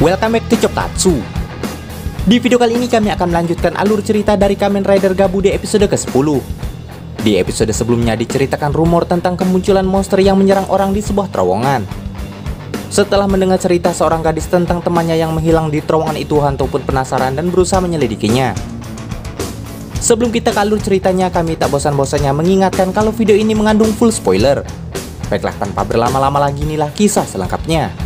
Welcome back to Chokatsu. Di video kali ini kami akan melanjutkan alur cerita dari Kamen Rider Gabu di episode ke-10. Di episode sebelumnya diceritakan rumor tentang kemunculan monster yang menyerang orang di sebuah terowongan. Setelah mendengar cerita seorang gadis tentang temannya yang menghilang di terowongan itu, Hanto pun penasaran dan berusaha menyelidikinya. Sebelum kita ke alur ceritanya, kami tak bosan-bosannya mengingatkan kalau video ini mengandung full spoiler. Baiklah, tanpa berlama-lama lagi, inilah kisah selengkapnya.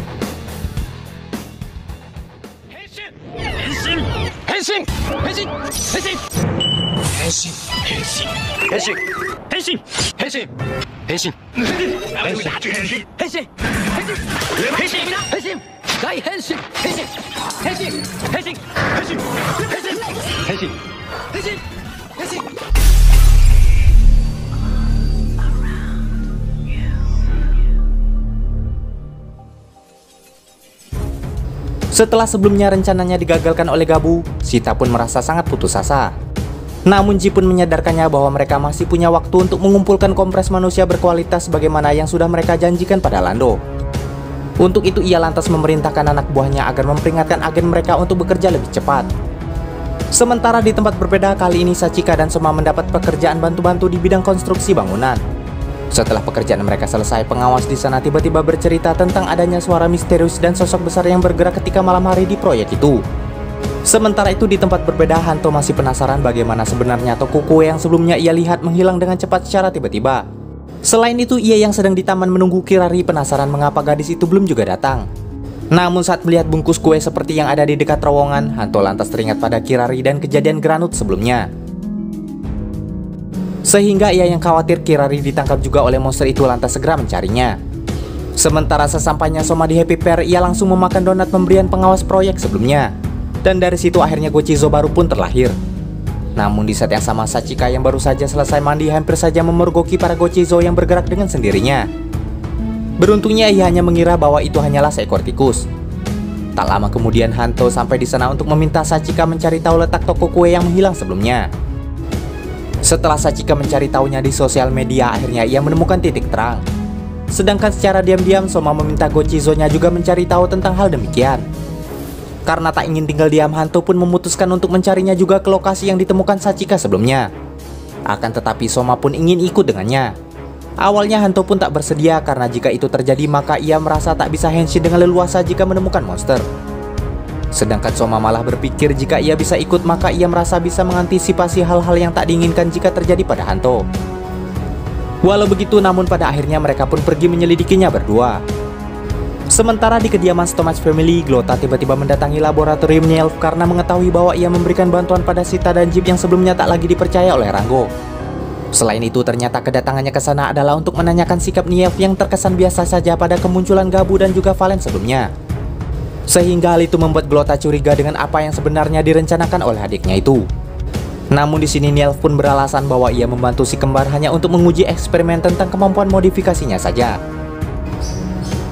Setelah sebelumnya rencananya digagalkan oleh Gabu, Shita pun merasa sangat putus asa. Namun Ji pun menyadarkannya bahwa mereka masih punya waktu untuk mengumpulkan kompres manusia berkualitas sebagaimana yang sudah mereka janjikan pada Lando. Untuk itu ia lantas memerintahkan anak buahnya agar memperingatkan agen mereka untuk bekerja lebih cepat. Sementara di tempat berbeda, kali ini Sachika dan Soma mendapat pekerjaan bantu-bantu di bidang konstruksi bangunan. Setelah pekerjaan mereka selesai, pengawas di sana tiba-tiba bercerita tentang adanya suara misterius dan sosok besar yang bergerak ketika malam hari di proyek itu. Sementara itu di tempat berbeda, Hanto masih penasaran bagaimana sebenarnya toko kue yang sebelumnya ia lihat menghilang dengan cepat secara tiba-tiba. Selain itu, ia yang sedang di taman menunggu Kirari penasaran mengapa gadis itu belum juga datang. Namun saat melihat bungkus kue seperti yang ada di dekat terowongan, Hanto lantas teringat pada Kirari dan kejadian Granut sebelumnya. Sehingga ia yang khawatir Kirari ditangkap juga oleh monster itu lantas segera mencarinya. Sementara sesampainya Soma di Happy Fair, ia langsung memakan donat pemberian pengawas proyek sebelumnya. Dan dari situ akhirnya Gochizo baru pun terlahir. Namun di saat yang sama, Sachika yang baru saja selesai mandi hampir saja memergoki para Gochizo yang bergerak dengan sendirinya. Beruntungnya ia hanya mengira bahwa itu hanyalah seekor tikus. Tak lama kemudian Hanto sampai di sana untuk meminta Sachika mencari tahu letak toko kue yang menghilang sebelumnya. Setelah Sachika mencari tahunya di sosial media, akhirnya ia menemukan titik terang. Sedangkan secara diam-diam Soma meminta Gochizo-nya juga mencari tahu tentang hal demikian. Karena tak ingin tinggal diam, Hanto pun memutuskan untuk mencarinya juga ke lokasi yang ditemukan Sachika sebelumnya. Akan tetapi Soma pun ingin ikut dengannya. Awalnya Hanto pun tak bersedia karena jika itu terjadi maka ia merasa tak bisa henshin dengan leluasa jika menemukan monster. Sedangkan Soma malah berpikir jika ia bisa ikut maka ia merasa bisa mengantisipasi hal-hal yang tak diinginkan jika terjadi pada Hanto. Walau begitu, namun pada akhirnya mereka pun pergi menyelidikinya berdua. Sementara di kediaman Stomach Family, Glota tiba-tiba mendatangi laboratorium Nielf karena mengetahui bahwa ia memberikan bantuan pada Shita dan Jeep yang sebelumnya tak lagi dipercaya oleh Rango. Selain itu, ternyata kedatangannya ke sana adalah untuk menanyakan sikap Nielf yang terkesan biasa saja pada kemunculan Gabu dan juga Valen sebelumnya. Sehingga hal itu membuat Glota curiga dengan apa yang sebenarnya direncanakan oleh adiknya itu. Namun di sini Nielf pun beralasan bahwa ia membantu si kembar hanya untuk menguji eksperimen tentang kemampuan modifikasinya saja.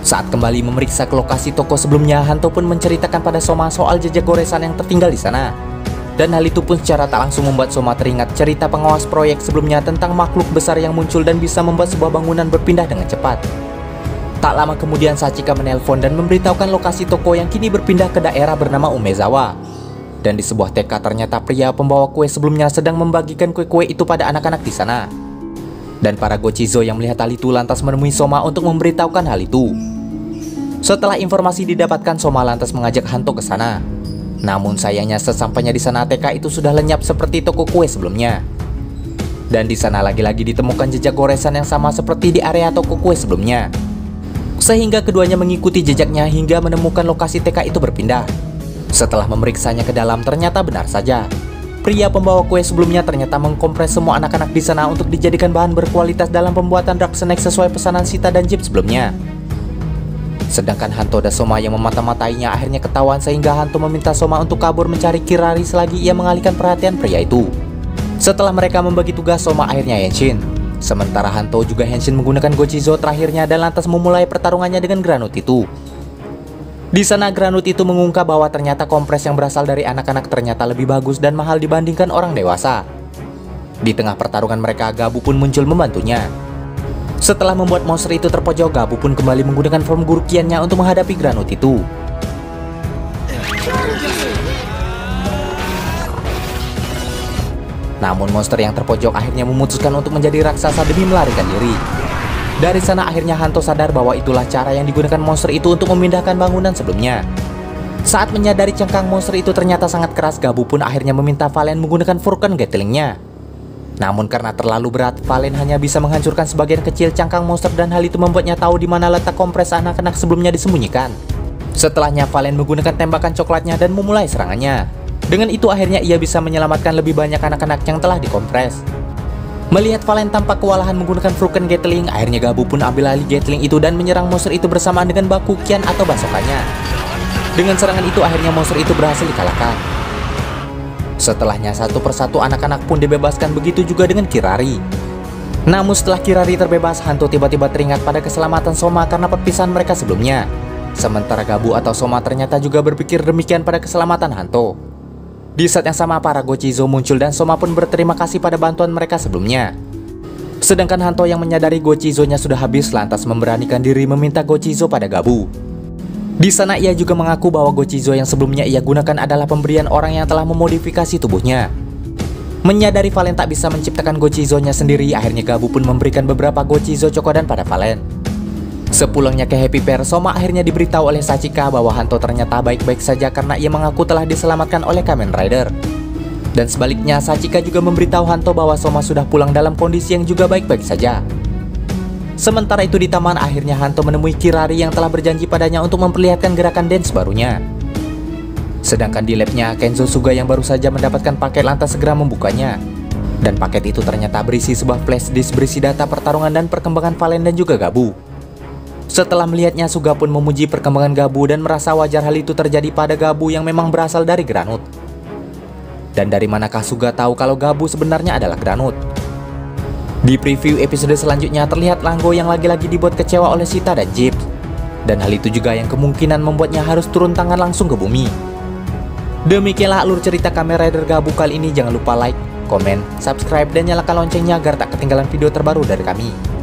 Saat kembali memeriksa ke lokasi toko sebelumnya, Hanto pun menceritakan pada Soma soal jejak goresan yang tertinggal di sana. Dan hal itu pun secara tak langsung membuat Soma teringat cerita pengawas proyek sebelumnya tentang makhluk besar yang muncul dan bisa membuat sebuah bangunan berpindah dengan cepat. Tak lama kemudian Sachika menelpon dan memberitahukan lokasi toko yang kini berpindah ke daerah bernama Umezawa. Dan di sebuah TK ternyata pria pembawa kue sebelumnya sedang membagikan kue-kue itu pada anak-anak di sana. Dan para Gochizo yang melihat hal itu lantas menemui Soma untuk memberitahukan hal itu. Setelah informasi didapatkan, Soma lantas mengajak Hanto ke sana. Namun sayangnya sesampainya di sana TK itu sudah lenyap seperti toko kue sebelumnya. Dan di sana lagi-lagi ditemukan jejak goresan yang sama seperti di area toko kue sebelumnya. Sehingga keduanya mengikuti jejaknya hingga menemukan lokasi TK itu berpindah. Setelah memeriksanya ke dalam, ternyata benar saja. Pria pembawa kue sebelumnya ternyata mengkompres semua anak-anak di sana untuk dijadikan bahan berkualitas dalam pembuatan dark snack sesuai pesanan Shita dan Jeep sebelumnya. Sedangkan Hanto dan Soma yang memata-matainya akhirnya ketahuan sehingga Hanto meminta Soma untuk kabur mencari Kirari selagi ia mengalihkan perhatian pria itu. Setelah mereka membagi tugas, Soma akhirnya henshin. Sementara Hanto juga henshin menggunakan Gochizo terakhirnya dan lantas memulai pertarungannya dengan Granut itu. Di sana Granut itu mengungkap bahwa ternyata kompres yang berasal dari anak-anak ternyata lebih bagus dan mahal dibandingkan orang dewasa. Di tengah pertarungan mereka, Gabu pun muncul membantunya. Setelah membuat monster itu terpojok, Gabu pun kembali menggunakan form Gurukiannya untuk menghadapi Granut itu. Namun monster yang terpojok akhirnya memutuskan untuk menjadi raksasa demi melarikan diri. Dari sana akhirnya Hanto sadar bahwa itulah cara yang digunakan monster itu untuk memindahkan bangunan sebelumnya. Saat menyadari cengkang monster itu ternyata sangat keras, Gabu pun akhirnya meminta Valen menggunakan Furkan Gatling-nya. Namun karena terlalu berat, Valen hanya bisa menghancurkan sebagian kecil cangkang monster dan hal itu membuatnya tahu di mana letak kompres anak-anak sebelumnya disembunyikan. Setelahnya Valen menggunakan tembakan coklatnya dan memulai serangannya. Dengan itu akhirnya ia bisa menyelamatkan lebih banyak anak-anak yang telah dikompres. Melihat Valen tampak kewalahan menggunakan Furkan Gatling, akhirnya Gabu pun ambil alih Gatling itu dan menyerang monster itu bersamaan dengan Bakukian atau basokannya. Dengan serangan itu akhirnya monster itu berhasil dikalahkan. Setelahnya satu persatu anak-anak pun dibebaskan, begitu juga dengan Kirari. Namun setelah Kirari terbebas, Hanto tiba-tiba teringat pada keselamatan Soma karena perpisahan mereka sebelumnya. Sementara Gabu atau Soma ternyata juga berpikir demikian pada keselamatan Hanto. Di saat yang sama para Gochizo muncul dan Soma pun berterima kasih pada bantuan mereka sebelumnya. Sedangkan Hanto yang menyadari Gochizo-nya sudah habis lantas memberanikan diri meminta Gochizo pada Gabu. Di sana ia juga mengaku bahwa Gochizo yang sebelumnya ia gunakan adalah pemberian orang yang telah memodifikasi tubuhnya. Menyadari Valen tak bisa menciptakan Gochizo-nya sendiri, akhirnya Gabu pun memberikan beberapa Gochizo Chokodan pada Valen. Sepulangnya ke Happy Pear, Soma akhirnya diberitahu oleh Sachika bahwa Hanto ternyata baik-baik saja karena ia mengaku telah diselamatkan oleh Kamen Rider. Dan sebaliknya, Sachika juga memberitahu Hanto bahwa Soma sudah pulang dalam kondisi yang juga baik-baik saja. Sementara itu di taman akhirnya Hanto menemui Kirari yang telah berjanji padanya untuk memperlihatkan gerakan dance barunya. Sedangkan di labnya, Kenzo Suga yang baru saja mendapatkan paket lantas segera membukanya. Dan paket itu ternyata berisi sebuah flash disk berisi data pertarungan dan perkembangan Valen dan juga Gabu. Setelah melihatnya, Suga pun memuji perkembangan Gabu dan merasa wajar hal itu terjadi pada Gabu yang memang berasal dari Granut. Dan dari manakah Suga tahu kalau Gabu sebenarnya adalah Granut? Di preview episode selanjutnya terlihat Langgo yang lagi-lagi dibuat kecewa oleh Sita dan Jeeps. Dan hal itu juga yang kemungkinan membuatnya harus turun tangan langsung ke bumi. Demikianlah alur cerita Kamen Rider Gabu kali ini. Jangan lupa like, komen, subscribe, dan nyalakan loncengnya agar tak ketinggalan video terbaru dari kami.